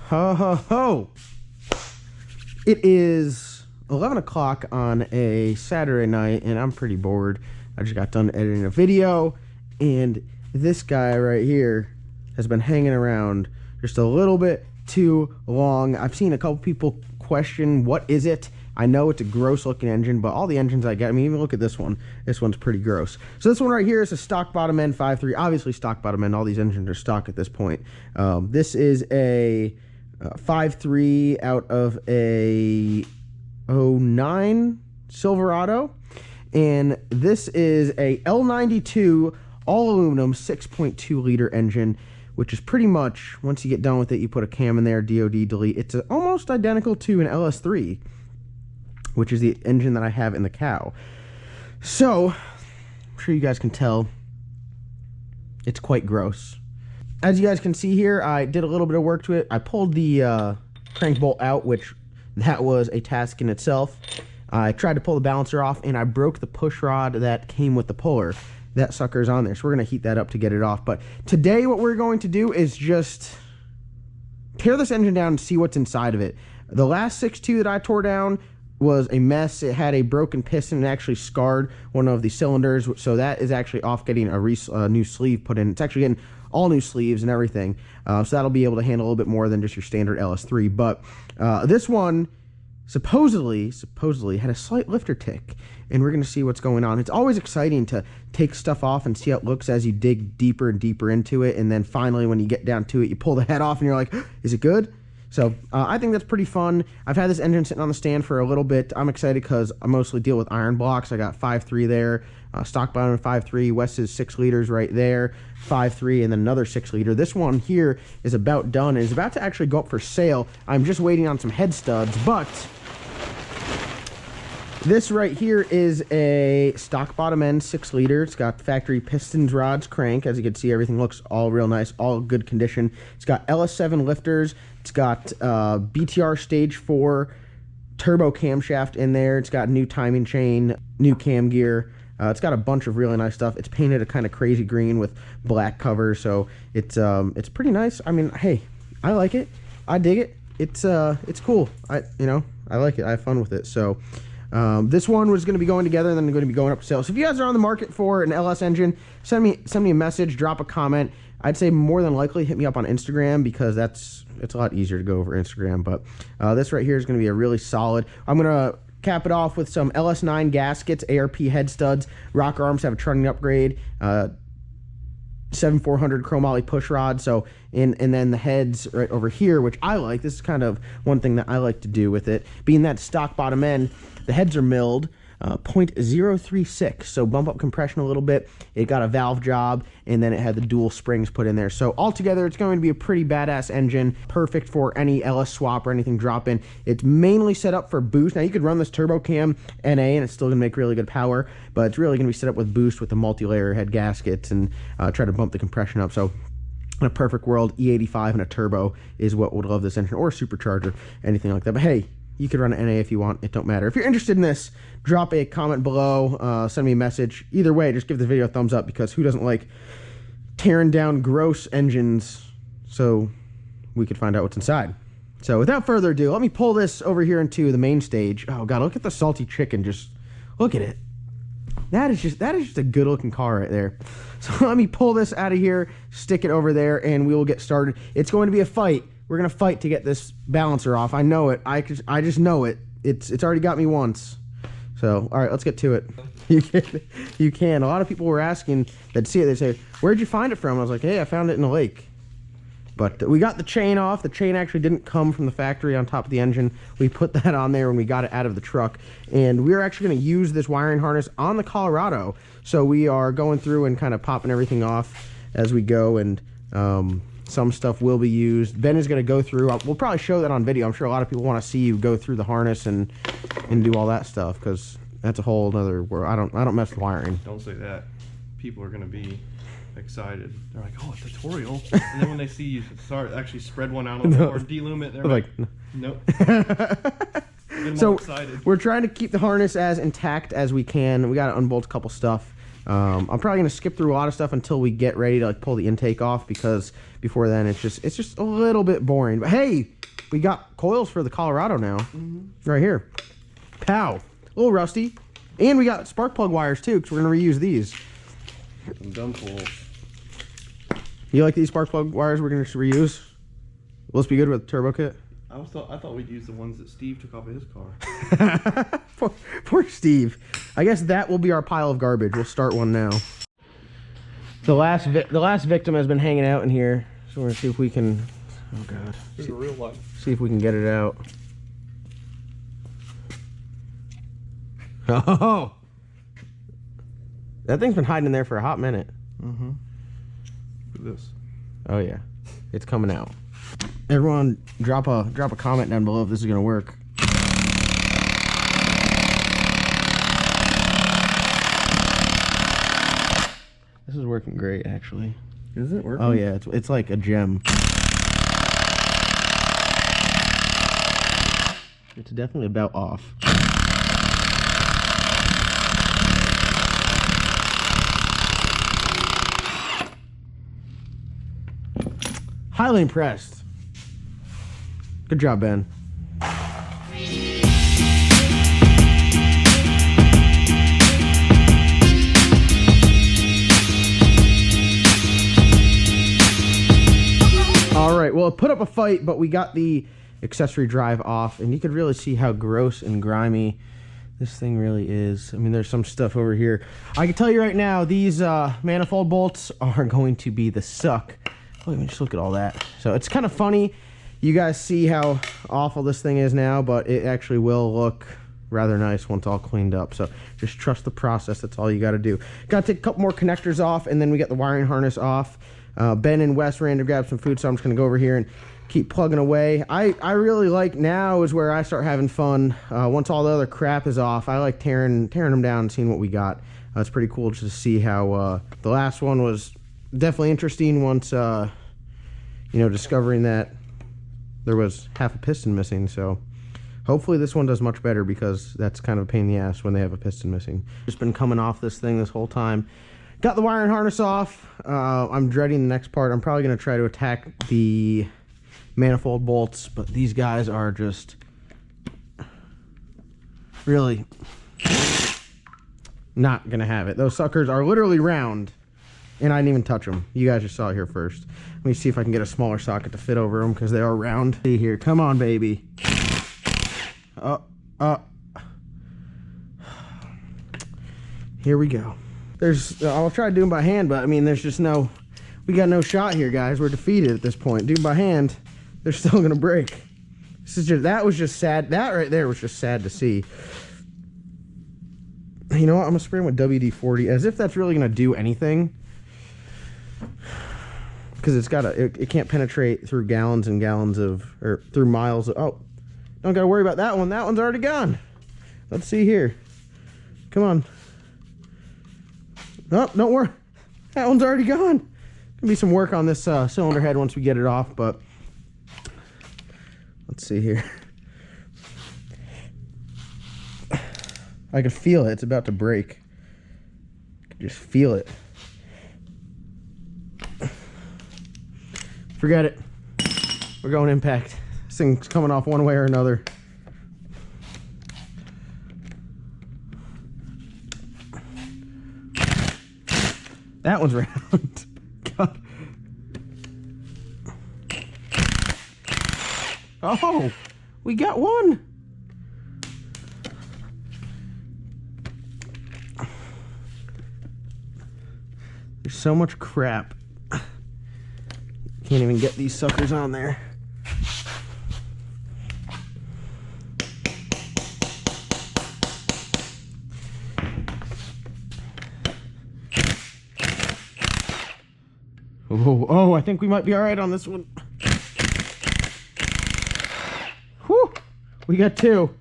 Ho, ho, ho. It is 11 o'clock on a Saturday night, and I'm pretty bored. I just got done editing a video, and this guy right here has been hanging around just a little bit too long. I've seen a couple people question, what is it? I know it's a gross looking engine, but all the engines I get, I mean, even look at this one. This one's pretty gross. So this one right here is a stock bottom end 5.3. Obviously stock bottom end, all these engines are stock at this point. This is a 5.3 out of a 09 Silverado. And this is a L92 all aluminum 6.2 liter engine, which is pretty much, once you get done with it, you put a cam in there, DOD, delete. It's almost identical to an LS3, which is the engine that I have in the Cow. So, I'm sure you guys can tell, it's quite gross. As you guys can see here, I did a little bit of work to it. I pulled the crank bolt out, which that was a task in itself. I tried to pull the balancer off, and I broke the push rod that came with the puller. That sucker's on there, so we're going to heat that up to get it off. But today what we're going to do is just tear this engine down and see what's inside of it. The last 6.2 that I tore down was a mess. It had a broken piston and actually scarred one of the cylinders, so that is actually off getting a new sleeve put in. It's actually getting all new sleeves and everything, so that'll be able to handle a little bit more than just your standard LS3. But this one supposedly had a slight lifter tick, and we're going to see what's going on. It's always exciting to take stuff off and see how it looks as you dig deeper and deeper into it, and then finally when you get down to it, you pull the head off and you're like, is it good? So I think that's pretty fun. I've had this engine sitting on the stand for a little bit. I'm excited because I mostly deal with iron blocks. I got 5.3 there, stock bottom 5.3, Wes's 6 liters right there, 5.3, and then another 6 liter. This one here is about done and is about to actually go up for sale. I'm just waiting on some head studs, but this right here is a stock bottom end 6 liter. It's got factory pistons, rods, crank. As you can see, everything looks all real nice, all good condition. It's got LS7 lifters. It's got BTR stage 4 turbo camshaft in there. It's got new timing chain, new cam gear. It's got a bunch of really nice stuff. It's painted a kind of crazy green with black cover, so it's pretty nice. I mean, hey, I like it. I dig it. It's cool. I like it. I have fun with it. So this one was going to be going together and then going to be going up for sale. So if you guys are on the market for an LS engine, send me a message, drop a comment. I'd say more than likely hit me up on Instagram because it's a lot easier to go over Instagram. But this right here is going to be a really solid. I'm going to cap it off with some LS9 gaskets, ARP head studs. Rocker arms have a trunnion upgrade. 7400 chromoly push rod. So and then the heads right over here, which I like. This is kind of one thing that I like to do with it. Being that stock bottom end, the heads are milled 0.036, so bump up compression a little bit. It got a valve job, and then it had the dual springs put in there. So altogether, it's going to be a pretty badass engine, perfect for any LS swap or anything drop in. It's mainly set up for boost. Now you could run this turbo cam NA, and it's still going to make really good power, but it's really going to be set up with boost with the multi-layer head gaskets and try to bump the compression up. So in a perfect world, E85 and a turbo is what would love this engine, or a supercharger, anything like that. But hey, you could run an NA if you want. It don't matter. If you're interested in this, drop a comment below. Send me a message. Either way, just give the video a thumbs up, because who doesn't like tearing down gross engines so we could find out what's inside. So without further ado, let me pull this over here into the main stage. Oh God, look at the salty chicken. Just look at it. That is just a good looking car right there. So let me pull this out of here, stick it over there, and we will get started. It's going to be a fight. We're going to fight to get this balancer off. I know it. I just know it. It's already got me once. So, all right, let's get to it. You can. A lot of people were asking that see it. They say, where'd you find it from? I was like, hey, I found it in a lake. But we got the chain off. The chain actually didn't come from the factory on top of the engine. We put that on there when we got it out of the truck. And we're actually going to use this wiring harness on the Colorado. So we are going through and kind of popping everything off as we go. And some stuff will be used. Ben is going to go through. We'll probably show that on video. I'm sure a lot of people want to see you go through the harness and do all that stuff, because that's a whole other world. I don't mess with wiring. Don't say that. People are going to be excited. They're like, oh, a tutorial. And then when they see you actually spread one out on the floor, delume it, they're like, nope. So excited. We're trying to keep the harness as intact as we can. We got to unbolt a couple stuff. I'm probably gonna skip through a lot of stuff until we get ready to like pull the intake off, because before then it's just a little bit boring. But hey, we got coils for the Colorado now, right here. Pow, a little rusty, and we got spark plug wires too, because we're gonna reuse these. Some gun pulls. You like these spark plug wires we're gonna reuse? Will this be good with turbo kit? I thought we'd use the ones that Steve took off of his car. Poor Steve. I guess that will be our pile of garbage. We'll start one now. The last victim has been hanging out in here, so we're gonna see if we can. Oh god. This is real life. See if we can get it out. Oh, that thing's been hiding in there for a hot minute. Look at this. Oh yeah, it's coming out. Everyone, drop a comment down below if this is gonna work. This is working great, actually. Is it working? Oh yeah, it's like a gem. It's definitely about off. Highly impressed. Good job, Ben. All right, well, it put up a fight, but we got the accessory drive off, and you could really see how gross and grimy this thing really is. I mean, there's some stuff over here. I can tell you right now, these manifold bolts are going to be the suck. Oh, let me just look at all that. So it's kind of funny. You guys see how awful this thing is now, but it actually will look rather nice once all cleaned up. So just trust the process. That's all you got to do. Got to take a couple more connectors off, and then we got the wiring harness off. Ben and Wes ran to grab some food, so I'm just going to go over here and keep plugging away. I really like, now is where I start having fun. Once all the other crap is off, I like tearing them down and seeing what we got. It's pretty cool just to see how the last one was definitely interesting once, you know, discovering that there was half a piston missing. So hopefully this one does much better, because that's kind of a pain in the ass when they have a piston missing. Just been coming off this thing this whole time. Got the wiring harness off. I'm dreading the next part. I'm probably going to try to attack the manifold bolts, but these guys are just really not going to have it. Those suckers are literally round, and I didn't even touch them. You guys just saw it here first. Let me see if I can get a smaller socket to fit over them, because they are round. See here. Come on, baby. Here we go. I'll try to do them by hand, but I mean, there's just we got no shot here, guys. We're defeated at this point. Do them by hand, they're still gonna break. That was just sad. That right there was just sad to see. You know what? I'm gonna spray them with WD-40, as if that's really gonna do anything, because it can't penetrate through gallons and gallons or through miles of, oh, don't gotta worry about that one. That one's already gone. Let's see here. Come on. Oh, don't worry. That one's already gone. Gonna be some work on this cylinder head once we get it off, but let's see here. I can feel it. It's about to break. I can just feel it. Forget it. We're going impact. This thing's coming off one way or another. That one's round. God. Oh, we got one. There's so much crap. Can't even get these suckers on there. Oh, I think we might be all right on this one. Whew, we got two.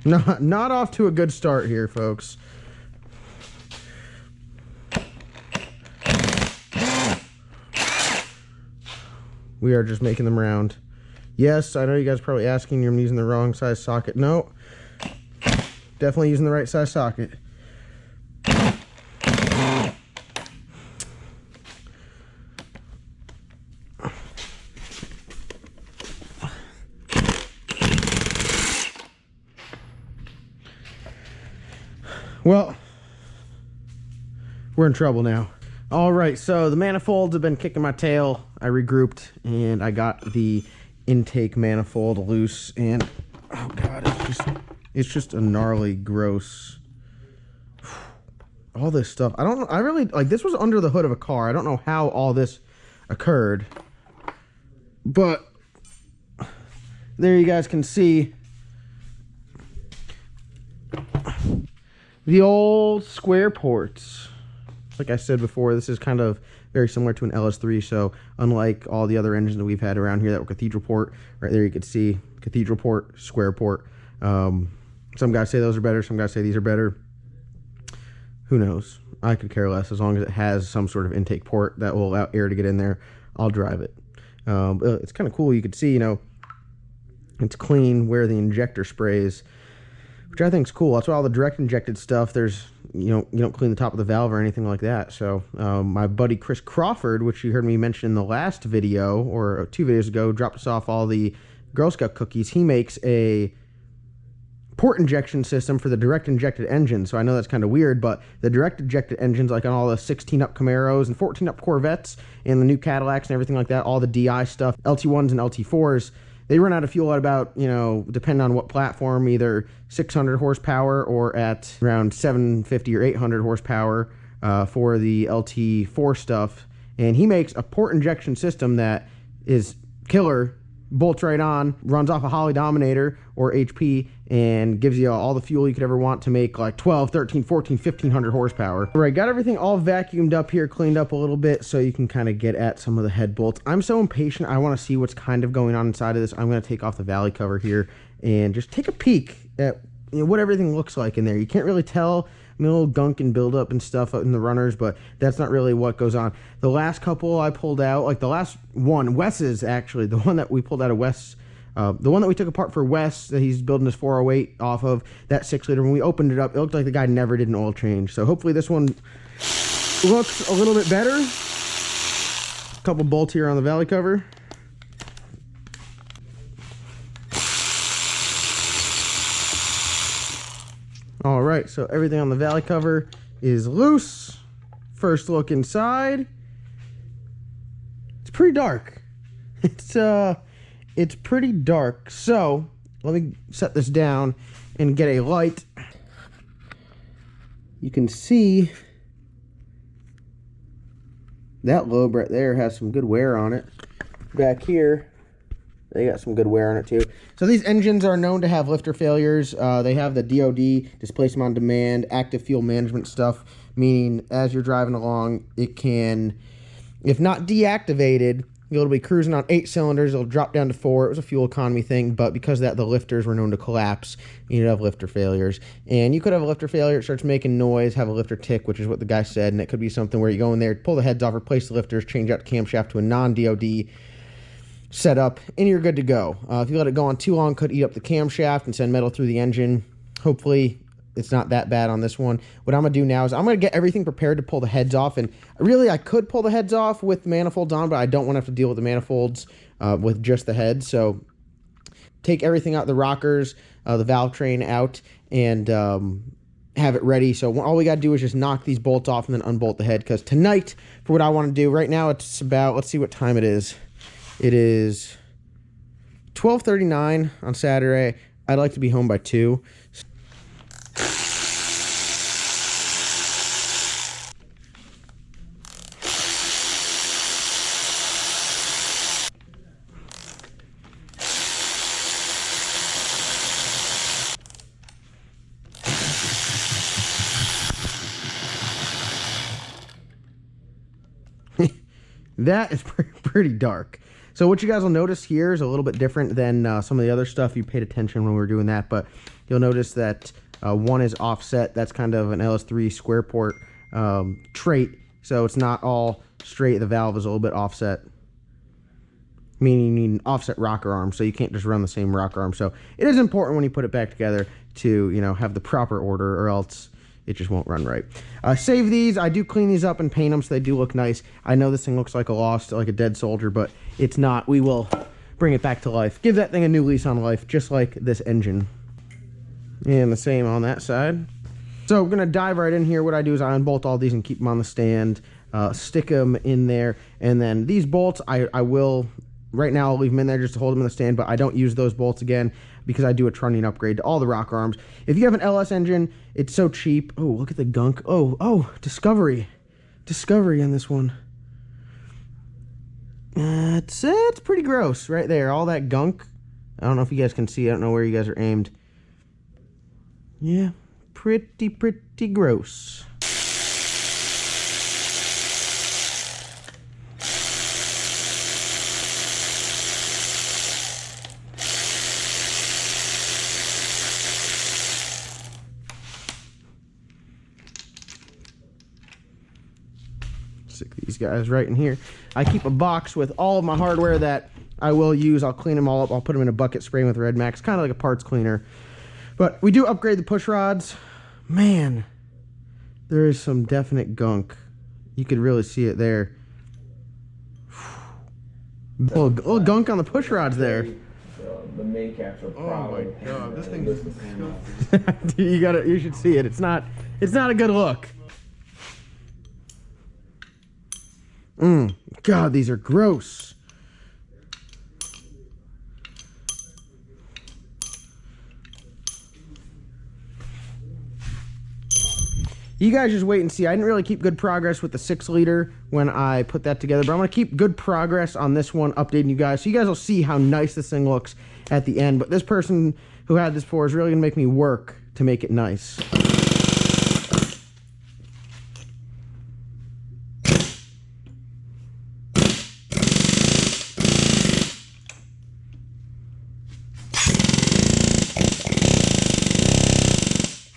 Not off to a good start here, folks. We are just making them round. Yes, I know you guys are probably asking, you're using the wrong size socket. No. Definitely using the right size socket. Well, we're in trouble now. All right, so the manifolds have been kicking my tail. I regrouped and I got the intake manifold loose, and oh god, it's just a gnarly, gross. All this stuff. I really like this was under the hood of a car. I don't know how all this occurred, but there you guys can see the old square ports. Like I said before, this is kind of very similar to an LS3, so unlike all the other engines that we've had around here that were cathedral port, right there you can see cathedral port, square port. Some guys say those are better, some guys say these are better. Who knows? I could care less. As long as it has some sort of intake port that will allow air to get in there, I'll drive it. It's kind of cool. You could see, you know, it's clean where the injector sprays, which I think is cool. That's why all the direct injected stuff, there's, you know, you don't clean the top of the valve or anything like that. So my buddy Chris Crawford, which you heard me mention in the last video or 2 videos ago, dropped us off all the Girl Scout cookies. He makes a port injection system for the direct injected engine. So I know that's kind of weird, but the direct injected engines, like on all the 16 up Camaros and 14 up Corvettes and the new Cadillacs and everything like that, all the DI stuff, LT1s and LT4s, they run out of fuel at about, you know, depending on what platform, either 600 horsepower or at around 750 or 800 horsepower for the LT4 stuff. And he makes a port injection system that is killer, bolts right on, runs off a Holley Dominator or HP, and gives you all the fuel you could ever want to make like 12, 13, 14, 1500 horsepower. All right, got everything all vacuumed up here, cleaned up a little bit so you can kind of get at some of the head bolts. I'm so impatient. I want to see what's kind of going on inside of this. I'm going to take off the valley cover here and just take a peek at, you know, what everything looks like in there. You can't really tell. I mean, a little gunk and buildup and stuff in the runners, but that's not really what goes on. The last couple I pulled out, like the last one, Wes's actually, the one that we pulled out of Wes, the one that we took apart for Wes that he's building his 408 off of, that 6-liter, when we opened it up, it looked like the guy never did an oil change. So hopefully this one looks a little bit better. A couple bolts here on the valley cover. All right, so everything on the valley cover is loose. First look inside. It's pretty dark. It's pretty dark. So let me set this down and get a light. You can see that lobe right there has some good wear on it. Back here, they got some good wear on it too. So these engines are known to have lifter failures. They have the DOD, displacement on demand, active fuel management stuff, meaning as you're driving along, it can, if not deactivated, you'll be cruising on 8 cylinders. It'll drop down to 4. It was a fuel economy thing, but because of that, the lifters were known to collapse. You'd have lifter failures. And you could have a lifter failure, it starts making noise, have a lifter tick, which is what the guy said, and it could be something where you go in there, pull the heads off, replace the lifters, change out the camshaft to a non-DOD setup, and you're good to go. If you let it go on too long, it could eat up the camshaft and send metal through the engine. Hopefully it's not that bad on this one. What I'm going to do now is I'm going to get everything prepared to pull the heads off, and really I could pull the heads off with manifolds on, but I don't want to have to deal with the manifolds with just the heads. So take everything out, the rockers, the valve train out, and have it ready. So all we got to do is just knock these bolts off and then unbolt the head, because tonight, for what I want to do, right now it's about, let's see what time it is. It is 12:39 on Saturday. I'd like to be home by 2. That is pretty dark. So what you guys will notice here is a little bit different than some of the other stuff. You paid attention when we were doing that, but you'll notice that one is offset. That's kind of an LS3 square port trait, so it's not all straight. The valve is a little bit offset. meaning you need an offset rocker arm, so you can't just run the same rocker arm. So it is important when you put it back together to, you know, have the proper order, or else it just won't run right. Save these. I do clean these up and paint them so they do look nice. I know this thing looks like a lost, like a dead soldier, but it's not. We will bring it back to life. Give that thing a new lease on life, just like this engine. And the same on that side. So we're going to dive right in here. What I do is I unbolt all these and keep them on the stand, stick them in there. And then these bolts, I will, right now I'll leave them in there just to hold them in the stand, but I don't use those bolts again because I do a trunnion upgrade to all the rocker arms. If you have an LS engine, it's so cheap. Oh, look at the gunk. Oh, Discovery. Discovery on this one. It's pretty gross right there. All that gunk. I don't know if you guys can see. I don't know where you guys are aimed. Yeah, pretty gross. Stick these guys right in here. I keep a box with all of my hardware that I will use. I'll clean them all up. I'll put them in a bucket, spray them with Red Max, kind of like a parts cleaner. But we do upgrade the push rods. Man, there is some definite gunk. You could really see it there. Little gunk on the push rods there. The main caps are probably. Oh my god, this thing's disgusting. You should see it. It's not a good look. God, these are gross. You guys just wait and see. I didn't really keep good progress with the 6-liter when I put that together, but I'm going to keep good progress on this one, updating you guys. So you guys will see how nice this thing looks at the end. But this person who had this before is really going to make me work to make it nice.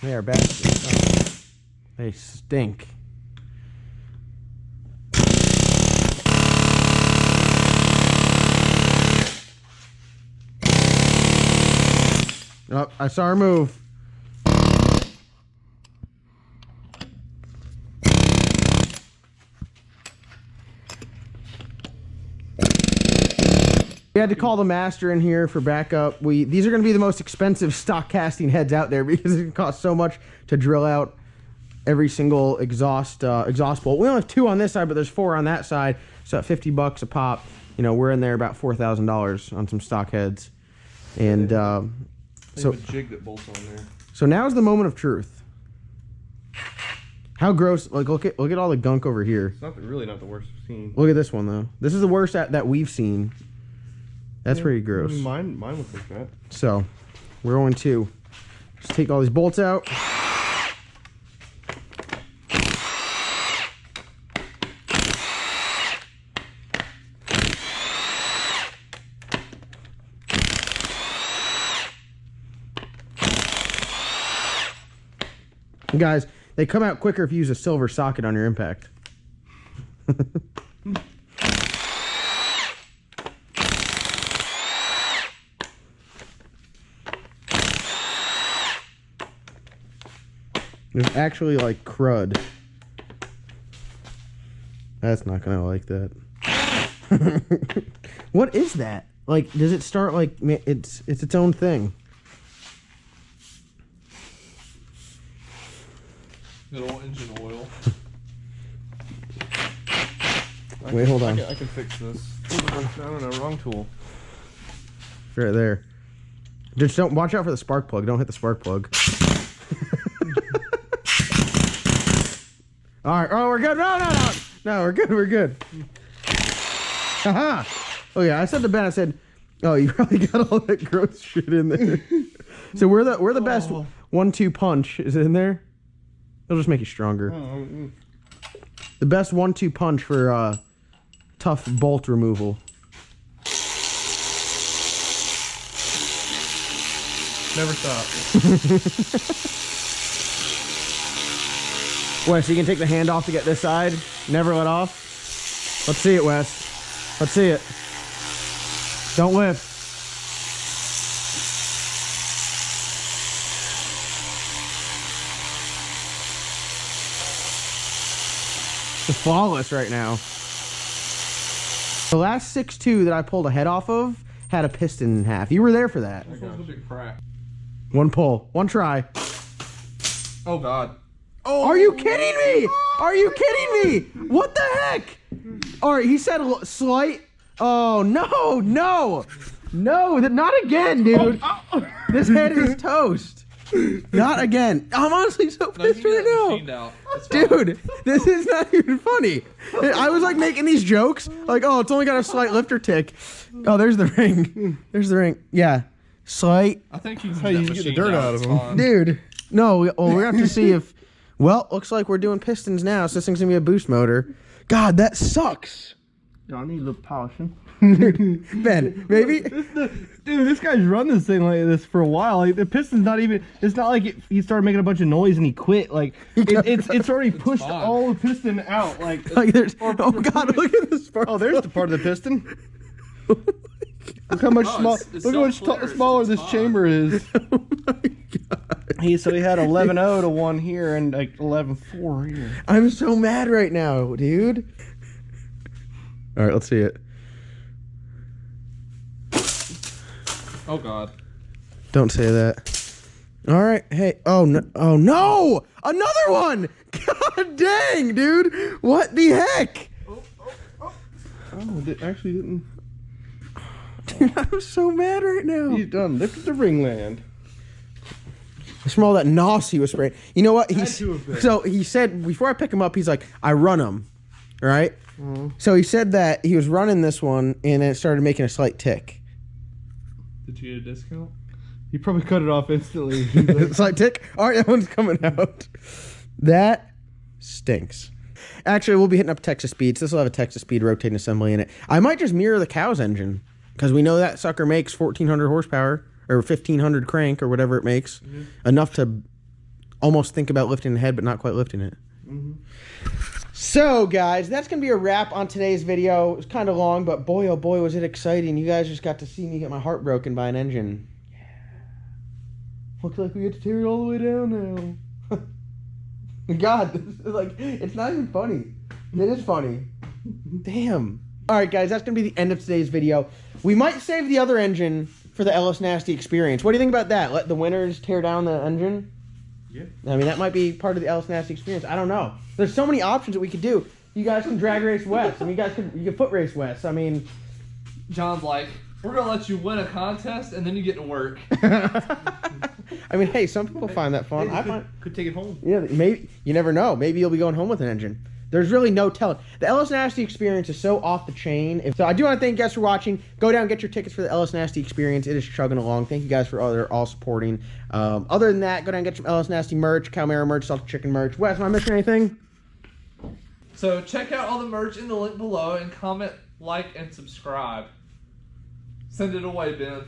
They are bastards. They stink. Oh, I saw her move. We had to call the master in here for backup. These are going to be the most expensive stock casting heads out there because it costs so much to drill out every single exhaust bolt. We only have 2 on this side, but there's 4 on that side. So at $50 a pop, you know, we're in there about $4,000 on some stock heads. And so a jig that bolts on there. So now's the moment of truth. How gross! Like look at all the gunk over here. It's really not the worst we've seen. Look at this one though. This is the worst that we've seen. That's pretty gross. Mine looks like that. So we're going to just take all these bolts out. Guys, they come out quicker if you use a silver socket on your impact. There's actually like crud. That's not gonna like that. What is that? Like, does it start like it's its own thing? Little engine oil. Wait, hold on. I can fix this. I don't know, wrong tool. Right there. Just don't watch out for the spark plug. Don't hit the spark plug. All right. Oh, we're good. No, we're good. We're good. Haha. Oh yeah, I said to Ben, I said, "Oh, you probably got all that gross shit in there." So we're the best 1-2 punch. Is it in there? It'll just make you stronger. The best 1-2 punch for tough bolt removal. Never stop. Wes, you can take the hand off to get this side. Never let off. Let's see it, Wes. Let's see it. Don't lift. It's flawless right now. The last 6.2 that I pulled a head off of had a piston in half. You were there for that. This one's a big crack. One pull, one try. Oh God. Oh, are you kidding me? Are you kidding me? What the heck? All right, he said slight. Oh no, no, no! Not again, dude. This head is toast. Not again. I'm honestly so pissed right now. Dude, this is not even funny. I was like making these jokes, like, oh, it's only got a slight lifter tick. Oh, there's the ring. There's the ring. Yeah, slight. I think you can get the dirt out of him. Dude, no, we're gonna have to see if, well, looks like we're doing pistons now, so this thing's gonna be a boost motor. God, that sucks. I need a little polishing. Ben, maybe? Dude, this guy's run this thing like this for a while. Like, the piston's not even, it's not like he started making a bunch of noise and he quit. Like, it's already pushed all the piston out. Like there's, oh God, look at this part. Oh, there's the part of the piston. Look how much look how much smaller this chamber is. Oh my God. So he had 11.0 to one here and like 11.4 here. I'm so mad right now, dude. All right, let's see it. Oh God. Don't say that. All right, hey. Oh no! Oh no! Another one! God dang, dude! What the heck? Oh, it actually didn't. Dude, I'm so mad right now. He's done. Lifted the ringland. It's from all that nos he was spraying. You know what? So he said before I pick him up, he's like, I run him, right? So he said that he was running this one and it started making a slight tick. Did you get a discount? He probably cut it off instantly. Slight tick. All right, that one's coming out. That stinks. Actually, we'll be hitting up Texas Speeds. This will have a Texas Speed rotating assembly in it. I might just mirror the Cow's engine because we know that sucker makes 1,400 horsepower or 1,500 crank or whatever it makes, enough to almost think about lifting the head but not quite lifting it. So, guys, that's going to be a wrap on today's video. It was kind of long, but boy, oh boy, was it exciting. You guys just got to see me get my heart broken by an engine. Yeah. Looks like we get to tear it all the way down now. God, this is like, it's not even funny. It is funny. Damn. All right, guys, that's going to be the end of today's video. We might save the other engine for the LS Nasty experience. What do you think about that? Let the winners tear down the engine? Yeah. I mean, that might be part of the LS Nasty experience. I don't know. There's so many options that we could do. You guys can drag race Wes. I mean, you can foot race Wes. I mean, John's like, we're gonna let you win a contest and then you get to work. I mean, hey, some people find that fun. Hey, could take it home. Yeah, maybe you never know. Maybe you'll be going home with an engine. There's really no telling. The LS Nasty experience is so off the chain. So I do want to thank you guys for watching. Go down and get your tickets for the LS Nasty experience. It is chugging along. Thank you guys for all supporting. Other than that, go down and get some LS Nasty merch, Cowmaro merch, salted chicken merch. Wes, am I missing anything? So check out all the merch in the link below and comment, like, and subscribe. Send it away, Ben.